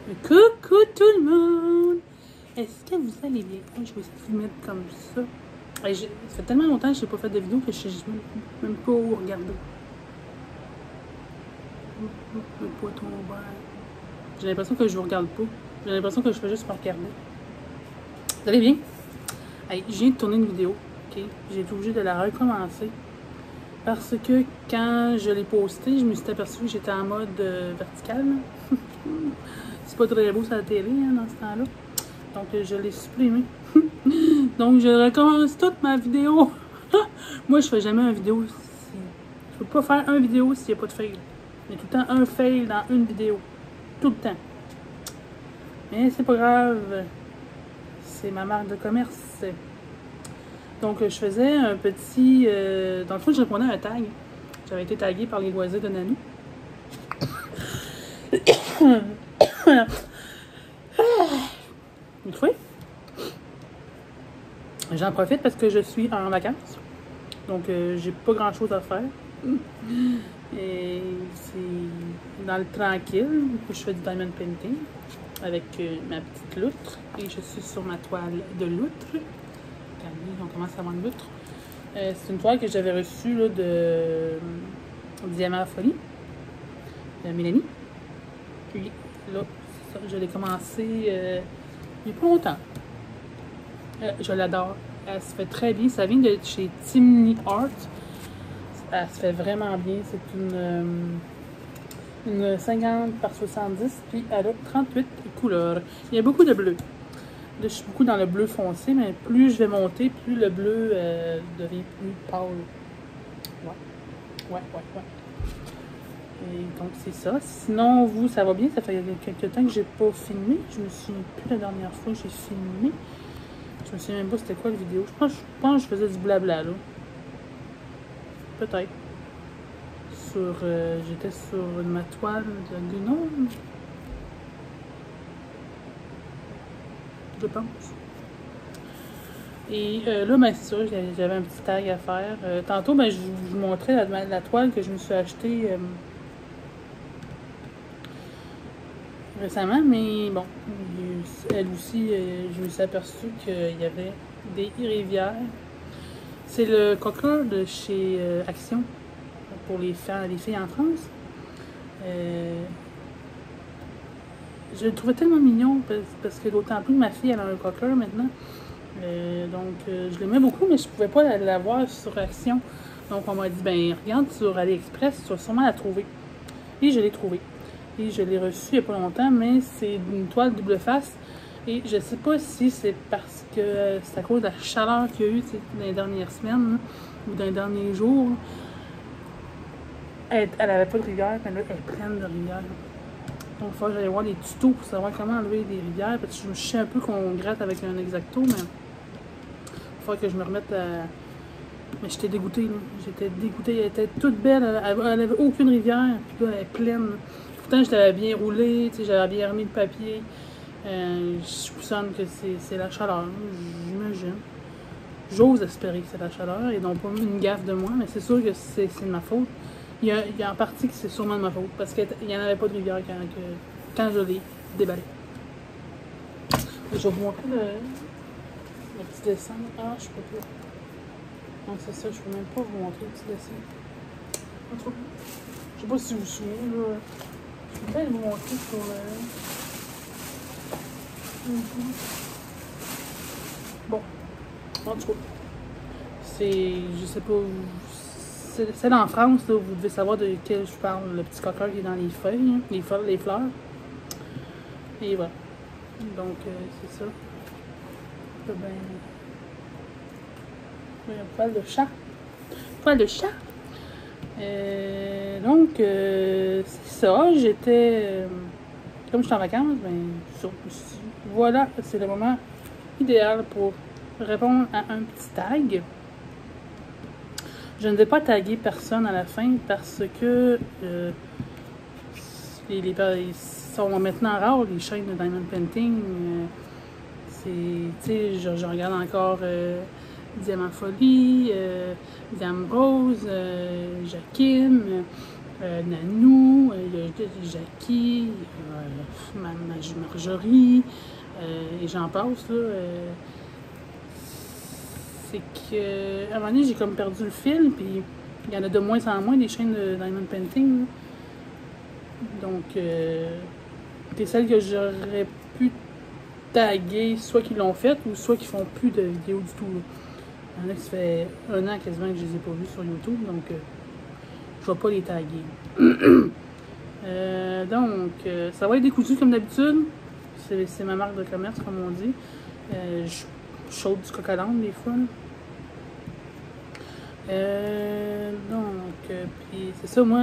Coucou tout le monde! Est-ce que vous allez bien? Je vais essayer de vous mettre comme ça. Ça fait tellement longtemps que je n'ai pas fait de vidéo que je ne sais même pas où regarder. Le poiton vert. J'ai l'impression que je ne vous regarde pas. J'ai l'impression que je fais juste me regarder. Vous allez bien? Hey, je viens de tourner une vidéo. Okay? J'ai été obligée de la recommencer. Parce que quand je l'ai postée, je me suis aperçue que j'étais en mode vertical. C'est pas très beau sur la télé dans ce temps-là. Donc je l'ai supprimé. Donc je recommence toute ma vidéo. Moi je fais jamais une vidéo si... Je peux pas faire une vidéo s'il n'y a pas de fail. Il y a tout le temps un fail dans une vidéo. Tout le temps. Mais c'est pas grave. C'est ma marque de commerce. Donc je faisais un petit... dans le fond je répondais à un tag. J'avais été taguée par les loisirs de Nanou. Une fois. J'en profite parce que je suis en vacances. Donc j'ai pas grand chose à faire. Et c'est dans le tranquille que je fais du diamond painting avec ma petite loutre. Et je suis sur ma toile de loutre. Regardez, on commence à avoir une loutre. C'est une toile que j'avais reçue là, de Diamant à Folie de Mélanie. Puis là, ça, je l'ai commencé il n'y a pas longtemps. Je l'adore. Elle se fait très bien. Ça vient de chez Timney Art. Elle se fait vraiment bien. C'est une 50 par 70. Puis elle a 38 couleurs. Il y a beaucoup de bleu. Là, je suis beaucoup dans le bleu foncé, mais plus je vais monter, plus le bleu devient plus pâle. Ouais. Et donc, c'est ça. Sinon, vous, ça va bien? Ça fait quelques temps que j'ai pas filmé. Je me souviens plus la dernière fois que j'ai filmé. Je me souviens même pas c'était quoi la vidéo. Je pense que je faisais du blabla, là. Peut-être. J'étais sur ma toile de gnome. Je pense. Et là, ben, c'est sûr, j'avais un petit tag à faire. Tantôt, ben, je vous montrais la toile que je me suis achetée récemment, mais bon, elle aussi, je me suis aperçue qu'il y avait des rivières. C'est le cocker de chez Action pour les filles en France. Je le trouvais tellement mignon parce que d'autant plus que ma fille elle a un cocker maintenant. Donc je l'aimais beaucoup, mais je pouvais pas la voir sur Action. Donc on m'a dit, ben regarde sur AliExpress, tu vas sûrement la trouver. Et je l'ai trouvée. Et je l'ai reçue il n'y a pas longtemps, mais c'est une toile double face. Et je sais pas si c'est parce que c'est à cause de la chaleur qu'il y a eu dans les dernières semaines là, ou dans les derniers jours. Elle avait pas de rivière, mais là, elle est pleine de rivières. Donc il faut que j'aille voir des tutos pour savoir comment enlever des rivières. Parce que je sais un peu qu'on gratte avec un X-Acto, mais il faut que je me remette à... Mais j'étais dégoûtée, là. J'étais dégoûtée. Elle était toute belle. Elle avait aucune rivière. Puis là, elle est pleine. Pourtant, je l'avais bien roulée. J'avais bien remis le papier. Je soupçonne que c'est la chaleur. J'imagine. J'ose espérer que c'est la chaleur et non pas une gaffe de moi. Mais c'est sûr que c'est de ma faute. Il y a en partie que c'est sûrement de ma faute. Parce qu'il n'y en avait pas de rivière quand je l'ai déballé. Je vais vous montrer le petit dessin. Ah, je peux pas. Non, c'est ça, je peux même pas vous montrer le petit dessin. En tout cas, je sais pas si vous vous souvenez, là. Je peux peut-être vous montrer sur Bon, en tout cas, c'est, je sais pas, c'est en France, là, vous devez savoir de quel je parle, le petit cocker qui est dans les feuilles, hein, les fleurs. Et voilà. Donc, c'est ça. Ben, un poil de chat. Poil de chat. Donc, c'est ça. J'étais... comme je suis en vacances, ben, voilà, c'est le moment idéal pour répondre à un petit tag. Je ne vais pas taguer personne à la fin parce que ils sont maintenant rares, les chaînes de Diamond Painting. Tu sais, je regarde encore Diamant Folie, Diamant Rose, Jacqueline, Nanou, Jackie, Marjorie, et j'en passe, là. C'est que, à un moment donné, j'ai comme perdu le fil, puis il y en a de moins en moins des chaînes de Diamond Painting, là. Donc, c'est celles que j'aurais pu taguer, soit qu'ils l'ont fait, ou soit qu'ils font plus de vidéos du tout, là. Il y en a qui ça fait 1 an quasiment que je les ai pas vus sur YouTube, donc je vais pas les taguer. Ça va être décousu comme d'habitude. C'est ma marque de commerce, comme on dit. Je chaude du coq à l'âne des fois. Puis c'est ça, moi,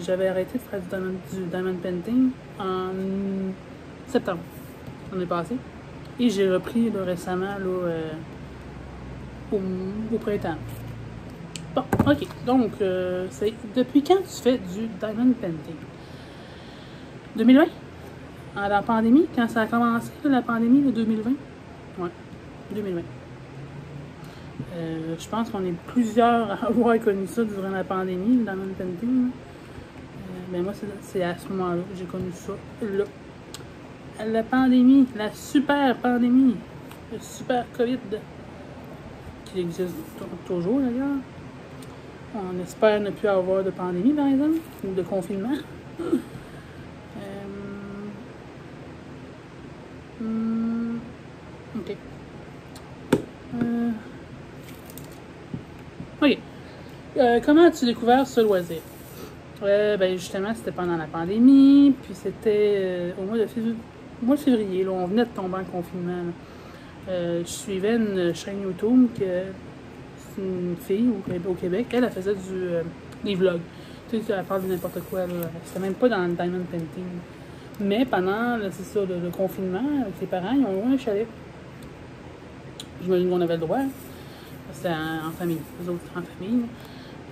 j'avais arrêté de faire du diamond painting en septembre, l'année passée. Et j'ai repris là, récemment là, au printemps. Bon, ok. Donc, c'est depuis quand tu fais du diamond painting? 2020? À la pandémie? Quand ça a commencé, la pandémie de 2020? Ouais, 2020. Je pense qu'on est plusieurs à avoir connu ça durant la pandémie, le diamond painting. Mais moi, c'est à ce moment-là que j'ai connu ça. Là. La pandémie, la super pandémie, le super COVID, qui existe toujours d'ailleurs. On espère ne plus avoir de pandémie, par exemple, ou de confinement. Ok. Ok. Comment as-tu découvert ce loisir? Ben justement, c'était pendant la pandémie, puis c'était au mois de février, là, on venait de tomber en confinement. Je suivais une chaîne YouTube que c'est une fille au Québec, elle faisait des vlogs. Tu sais, elle parle de n'importe quoi, là. C'était même pas dans le diamond painting. Mais pendant, c'est ça, le confinement, avec ses parents, ils ont loué un chalet. J'imagine qu'on avait le droit. C'était en famille, les autres en famille.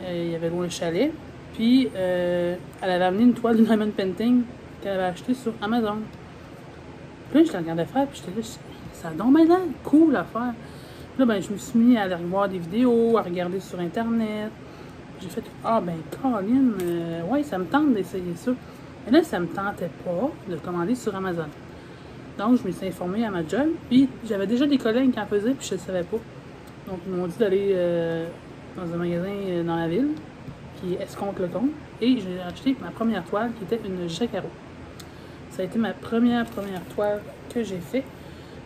Il y avait loué un chalet. Puis, elle avait amené une toile de diamond painting qu'elle avait achetée sur Amazon. Puis là, je la regardais faire, puis j'étais là, ça a donc bien l'air cool à faire. Puis là, ben, je me suis mis à aller voir des vidéos, à regarder sur Internet. J'ai fait, ah ben, Caroline, ouais, ça me tente d'essayer ça. Mais là, ça me tentait pas de commander sur Amazon. Donc, je me suis informée à ma job, puis j'avais déjà des collègues qui en faisaient, puis je ne savais pas. Donc, ils m'ont dit d'aller dans un magasin dans la ville, qui est Escompte-le-Comte, et j'ai acheté ma première toile, qui était une Jacquard. Ça a été ma première toile que j'ai faite,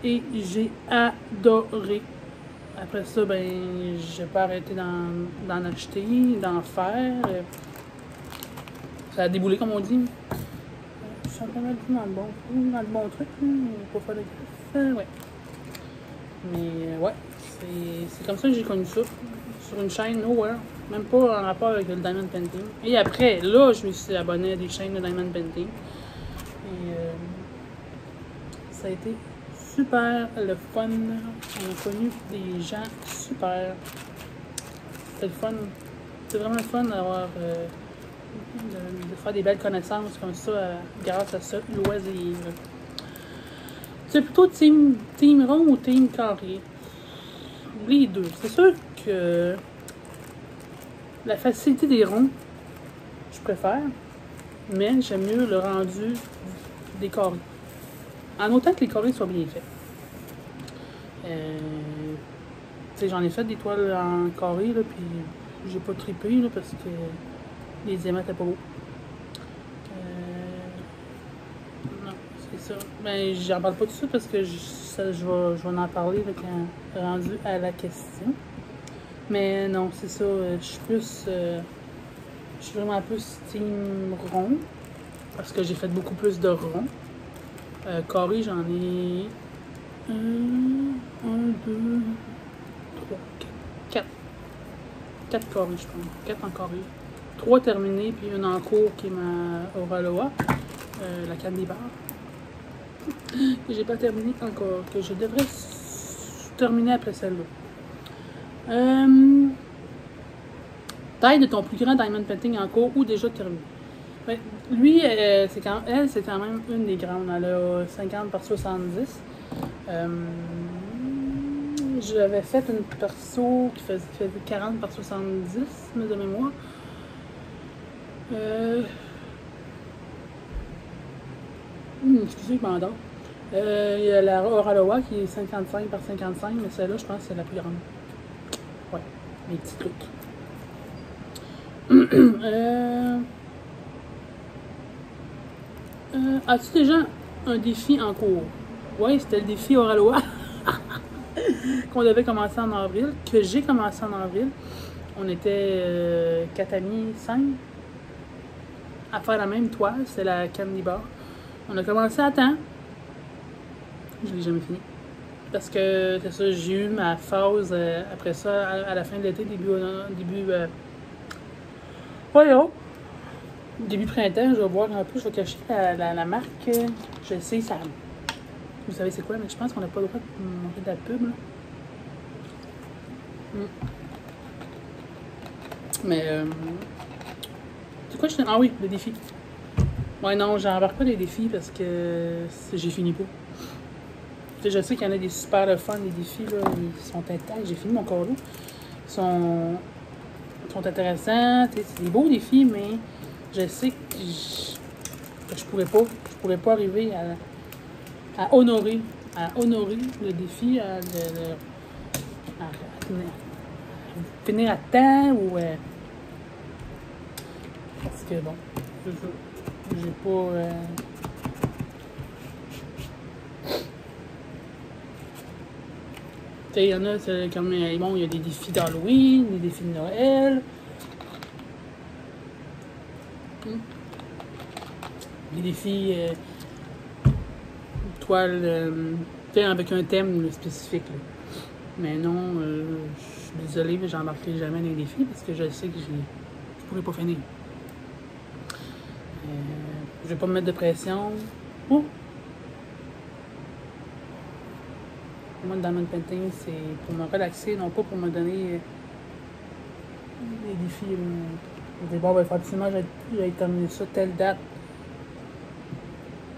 et j'ai adoré. Après ça, ben, j'ai pas arrêté d'en acheter, d'en faire. Ça a déboulé, comme on dit. Je suis encore dans le bon truc, pour faire des greffes. Ouais. Mais ouais, c'est comme ça que j'ai connu ça. Sur une chaîne Nowhere. Même pas en rapport avec le Diamond Painting. Et après, là, je me suis abonné à des chaînes de Diamond Painting. Et ça a été super le fun. On a connu des gens super. C'était le fun. C'est vraiment le fun d'avoir de faire des belles connaissances comme ça grâce à ce loisir. C'est plutôt team rond ou team carré? Les deux. C'est sûr que la facilité des ronds, je préfère, mais j'aime mieux le rendu des carrés. En autant que les carrés soient bien faits. J'en ai fait des toiles en carré, là, puis j'ai pas trippé là, parce que les diamants étaient pas beaux. Non, c'est ça. Ben, j'en parle pas de ça parce que je vais en parler là, quand rendu à la question. Mais non, c'est ça. Je suis plus. Je suis vraiment plus team rond. Parce que j'ai fait beaucoup plus de ronds. Carré, j'en ai 1, 2, 3, 4. 4 carrés, je pense. 4 en carré. 3 terminés, puis une en cours qui est ma Oraloa. La canne des barres. Que j'ai pas terminé encore. Que je devrais terminer après celle-là. Taille de ton plus grand diamond painting en cours ou déjà terminé. Ben, lui, c'est quand même une des grandes. Elle a 50 par 70. J'avais fait une perso qui faisait 40 par 70, mais de mémoire. Excusez, je m'endors. Il y a la Oraloa qui est 55 par 55, mais celle-là, je pense que c'est la plus grande. Ouais, mes petits trucs. As-tu déjà un défi en cours? Oui, c'était le défi Oraloa qu'on devait commencer en avril, que j'ai commencé en avril. On était 4 amis, 5 à faire la même toile, c'est la Candy Bar. On a commencé à temps. Je l'ai jamais fini. Parce que c'est ça, j'ai eu ma phase après ça, à la fin de l'été, début printemps, je vais voir un peu, je vais cacher la marque. Je sais, ça. Vous savez c'est quoi, mais je pense qu'on n'a pas le droit de manger de la pub. Là. Mais c'est quoi Ah oui, le défi. Ouais, non, j'embarque pas les défis parce que j'ai fini pas. Je sais qu'il y en a des super le fun, les défis, là, ils sont intacts. J'ai fini mon cordeau. Ils sont intéressants. C'est des beaux défis, mais je sais que je pourrais pas arriver à honorer le défi, à finir à temps ou parce que bon, j'ai pas il y en a, c'est comme bon, il y a des défis d'Halloween, des défis de Noël. Des défis toile avec un thème spécifique. Là. Mais non, je suis désolée, mais j'embarquerai jamais dans les défis parce que je sais que je pourrais pas finir. Je vais pas me mettre de pression. Oh. Moi, le diamond painting, c'est pour me relaxer, non pas pour me donner des défis. Je dis, bon, ben, effectivement, j'ai terminé ça telle date.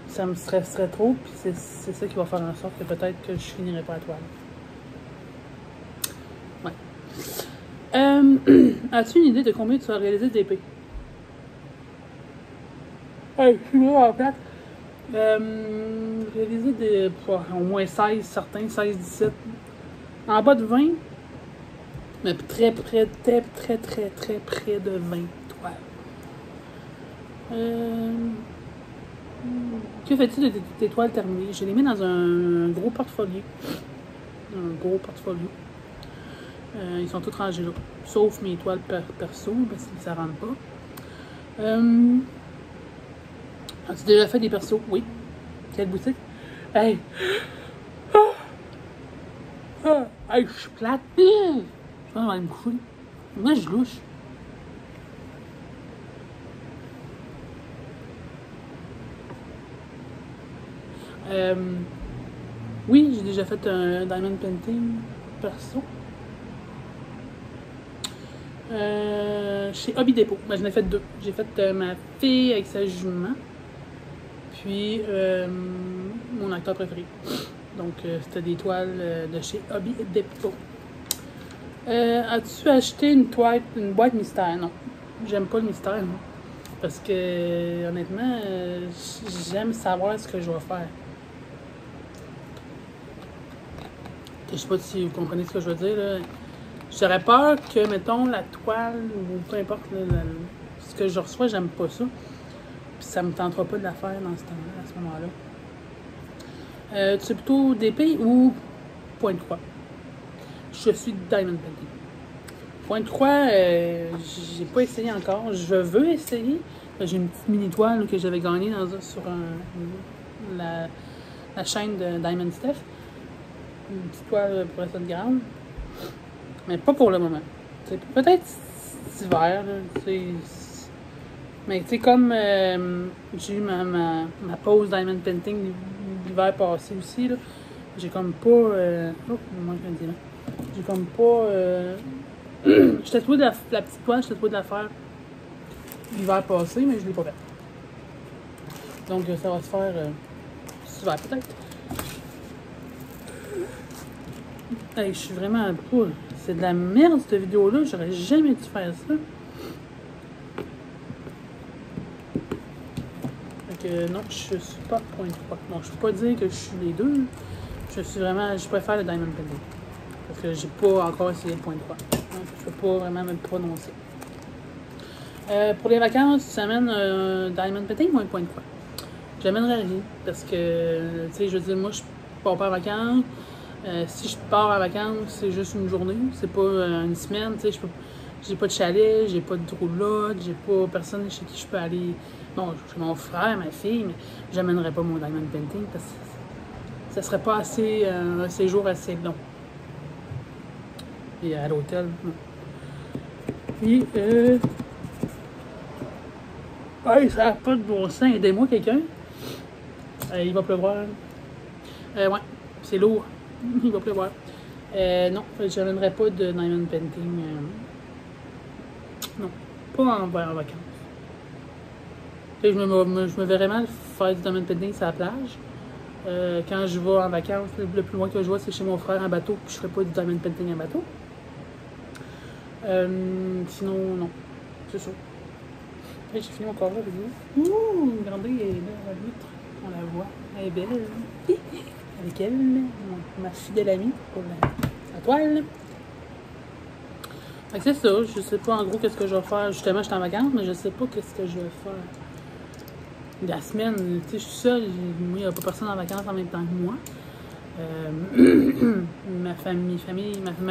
Ça me stresserait trop, puis c'est ça qui va faire en sorte que peut-être que je finirai pas la toile. Ouais. As-tu une idée de combien tu vas réaliser d'épées? Hey, je suis là en plate. Réaliser au moins 16, certains, 16, 17. En bas de 20, mais très près de 20 toiles. Que fais-tu de tes toiles terminées? Je les mets dans un gros portfolio. Ils sont tous rangés là. Sauf mes toiles perso, parce que ça rentre pas. As-tu déjà fait des persos? Oui. Quelle boutique? Hey! Hey, je suis plate! Je pense qu'on va aller me coucher. Moi, je louche. Oui, j'ai déjà fait un diamond painting perso. Chez Hobby Depot. Ben, j'en ai fait 2. J'ai fait ma fille avec sa jument. Puis mon acteur préféré. Donc c'était des toiles de chez Hobby Depot. As-tu acheté une boîte mystère? Non. J'aime pas le mystère, moi. Parce que honnêtement, j'aime savoir ce que je vais faire. Je sais pas si vous comprenez ce que je veux dire. Là. J'aurais peur que, mettons, la toile ou peu importe ce que je reçois, j'aime pas ça. Puis ça me tentera pas de la faire dans ce temps-là, à ce moment-là. Tu es plutôt d'épée ou point de croix? Je suis Diamond Painting. Point de croix, j'ai pas essayé encore. Je veux essayer. J'ai une petite mini toile que j'avais gagnée sur la chaîne de Diamond Steph. Une petite toile pour être grande. Mais pas pour le moment. Peut-être cet hiver. Mais tu sais, comme j'ai eu ma pause Diamond Painting l'hiver passé aussi, là, j'ai comme pas... oh, il me manque un diamant. J'ai comme pas... j'étais trouvé la petite toile, j'étais trouvé de la faire l'hiver passé, mais je l'ai pas fait. Donc ça va se faire cet hiver peut-être. Hey, je suis vraiment pas... C'est de la merde cette vidéo-là, j'aurais jamais dû faire ça. Ok, que non, je suis pas point 3. Bon, je peux pas dire que je suis les deux. Je préfère le Diamond Painting. Parce que j'ai pas encore essayé le point 3. Donc, je peux pas vraiment me prononcer. Pour les vacances, tu amènes Diamond Painting ou un point 3? J'amènerais rien. Parce que, tu sais, je veux dire, moi, je pars pas en vacances. Si je pars en vacances, c'est juste une journée. C'est pas une semaine. Tu sais, j'ai pas de chalet, j'ai pas de roulotte, j'ai pas personne chez qui je peux aller. Bon, j'ai mon frère, ma fille, mais j'amènerais pas mon Diamond Painting parce que ça serait pas assez un séjour assez long. Et à l'hôtel, non. Puis, hey, ça n'a pas de bon sens. Aidez-moi quelqu'un. Il va pleuvoir. Ouais, c'est lourd. Il va pleuvoir. Non, je n'amènerai pas de Diamond Painting. Non, pas en vacances. Je me verrais mal faire du Diamond Painting sur la plage. Quand je vais en vacances, le plus loin que je vais, c'est chez mon frère en bateau, puis je ferai pas du Diamond Painting en bateau. Sinon, non. C'est ça. J'ai fini mon corps là, vidéo. Ouh, regardez, elle est là, la vitre. On la voit. Elle est belle. Avec elle, ma fidèle amie, pour la toile. Fait que c'est ça. Je sais pas en gros qu'est-ce que je vais faire. Justement, je suis en vacances, mais je sais pas qu'est-ce que je vais faire. La semaine, tu sais, je suis seule. Moi, il n'y a pas personne en vacances en même temps que moi. Ma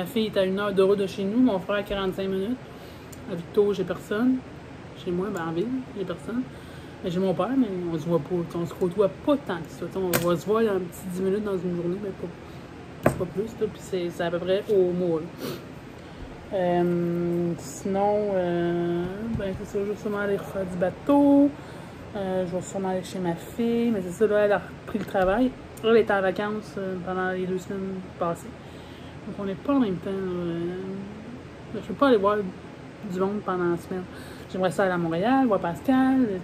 fille est à 1 heure de route de chez nous, mon frère à 45 minutes. À Victo, j'ai personne. Chez moi, ben en ville, j'ai personne. J'ai mon père, mais on se voit pas. On se côtoie pas tant que ça. On va se voir un petit 10 minutes dans une journée, mais pas plus. Là, puis c'est à peu près au mois. Sinon, ben c'est ça, je vais sûrement aller refaire du bateau. Je vais sûrement aller chez ma fille, mais c'est ça, là, elle a repris le travail. Elle était en vacances pendant les 2 semaines passées. Donc on n'est pas en même temps. Je ne peux pas aller voir du monde pendant la semaine. J'aimerais ça aller à Montréal, voir Pascal.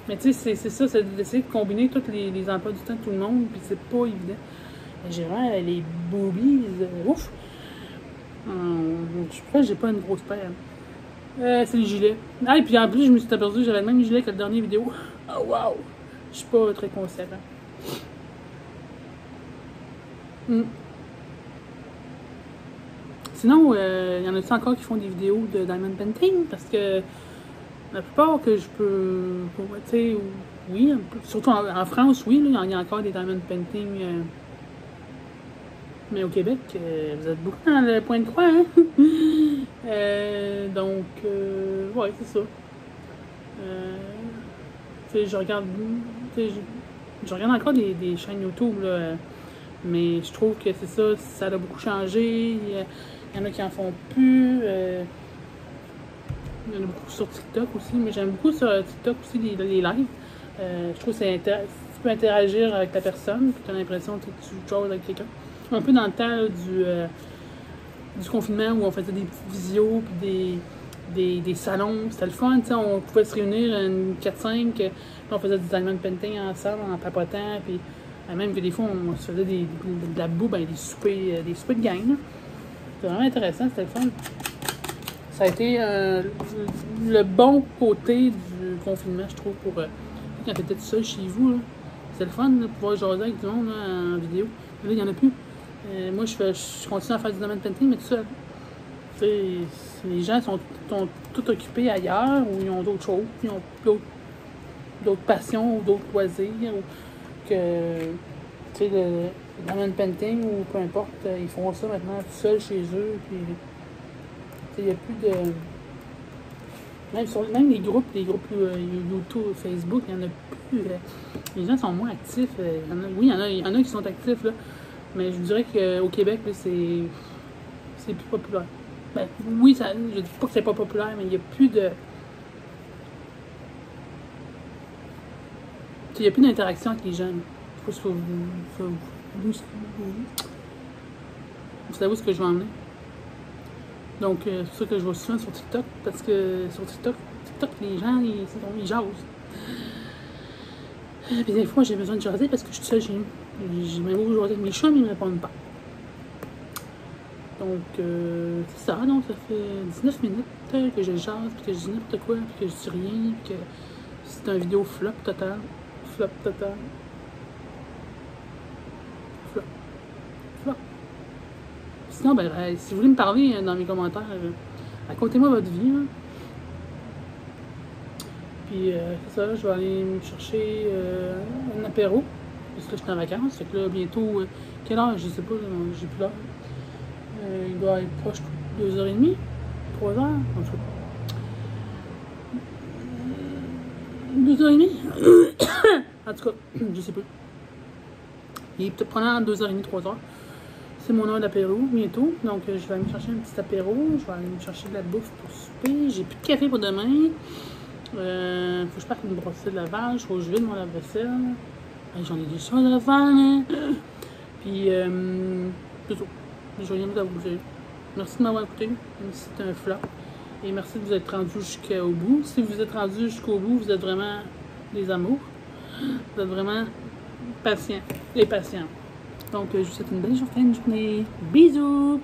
Mais tu sais, c'est ça, c'est d'essayer de combiner tous les emplois du temps de tout le monde, puis c'est pas évident. J'ai vraiment les boobies, ouf! Je crois que j'ai pas une grosse paire. C'est les gilets. Ah, et puis en plus, je me suis aperçu que j'avais le même gilet que la dernière vidéo. Oh, wow! Je suis pas très conséquent. Sinon, il y en a-tu encore qui font des vidéos de Diamond Painting? Parce que la plupart que je peux. Tu sais, oui, surtout en France, oui, là, il y a encore des Diamond Painting. Mais au Québec, vous êtes beaucoup dans le point de croix, hein? Donc, ouais, c'est ça. Tu sais, je regarde encore des chaînes YouTube, là, mais je trouve que c'est ça, ça a beaucoup changé. Il y en a qui en font plus. Il y en a beaucoup sur TikTok aussi, mais j'aime beaucoup sur TikTok aussi les lives. Je trouve que tu peux interagir avec la personne, puis tu as l'impression que tu joues avec quelqu'un. Un peu dans le temps là, du confinement où on faisait des petites visios, puis des salons. C'était le fun, on pouvait se réunir une 4-5, puis on faisait du Diamond Painting ensemble en papotant, puis même que des fois on se faisait de la boue, ben, des soupers de gang. C'était vraiment intéressant, c'était le fun. Ça a été le bon côté du confinement, je trouve, pour quand tu étais tout seul chez vous. C'est le fun de pouvoir jaser avec du monde là, en vidéo. Là, il n'y en a plus. Moi, je continue à faire du Diamond Painting, mais tout seul. Les gens sont tout occupés ailleurs, ou ils ont d'autres choses, ils ont d'autres passions, ou d'autres loisirs, ou que, tu sais, le Diamond Painting, ou peu importe, ils font ça maintenant tout seul chez eux, puis, il n'y a plus de... Même les groupes YouTube, Facebook, il n'y en a plus. Les gens sont moins actifs. Oui, il y en a qui sont actifs, là. Mais je dirais qu'au Québec, c'est plus populaire. Ben, oui, je dis pas que c'est pas populaire, mais il n'y a plus de... Il n'y a plus d'interaction avec les gens. Vous savez où ce que je vais emmener. Donc, c'est pour ça que je vais souvent sur TikTok, parce que sur TikTok, les gens, ils jasent. Puis des fois, j'ai besoin de jaser parce que je suis seule chez nous. J'ai même beau jaser avec mes chats, mais ils ne me répondent pas. Donc, c'est ça. Donc, ça fait 19 minutes que je jase, puis que je dis n'importe quoi, puis que je dis rien, puis que C'est une vidéo flop total. Flop total. Flop. Flop. Sinon, ben, si vous voulez me parler dans mes commentaires, racontez-moi votre vie. Là. Puis, c'est ça, je vais aller me chercher un apéro. Parce que là, je suis en vacances. Fait que là, bientôt, quelle heure? Je sais pas, j'ai plus l'heure. Il doit être proche de 2h30, 3h, en tout cas. 2h30? En tout cas, je sais pas. Il est peut-être prenant 2h30, 3h. C'est mon heure d'apéro bientôt. Donc, je vais aller me chercher un petit apéro. Je vais aller me chercher de la bouffe pour souper. J'ai plus de café pour demain. Faut que je parte une brossette de lavage. Faut que je vide mon lave-vaisselle. J'en ai des choses à faire. Hein? Puis, c'est tout. Je rien d'autre à vous dire. Merci de m'avoir écouté. Même si c'était un flop. Et merci de vous être rendu jusqu'au bout. Si vous êtes rendu jusqu'au bout, vous êtes vraiment des amours. Vous êtes vraiment patients et patients. Donc, je vous souhaite une belle journée. Bisous!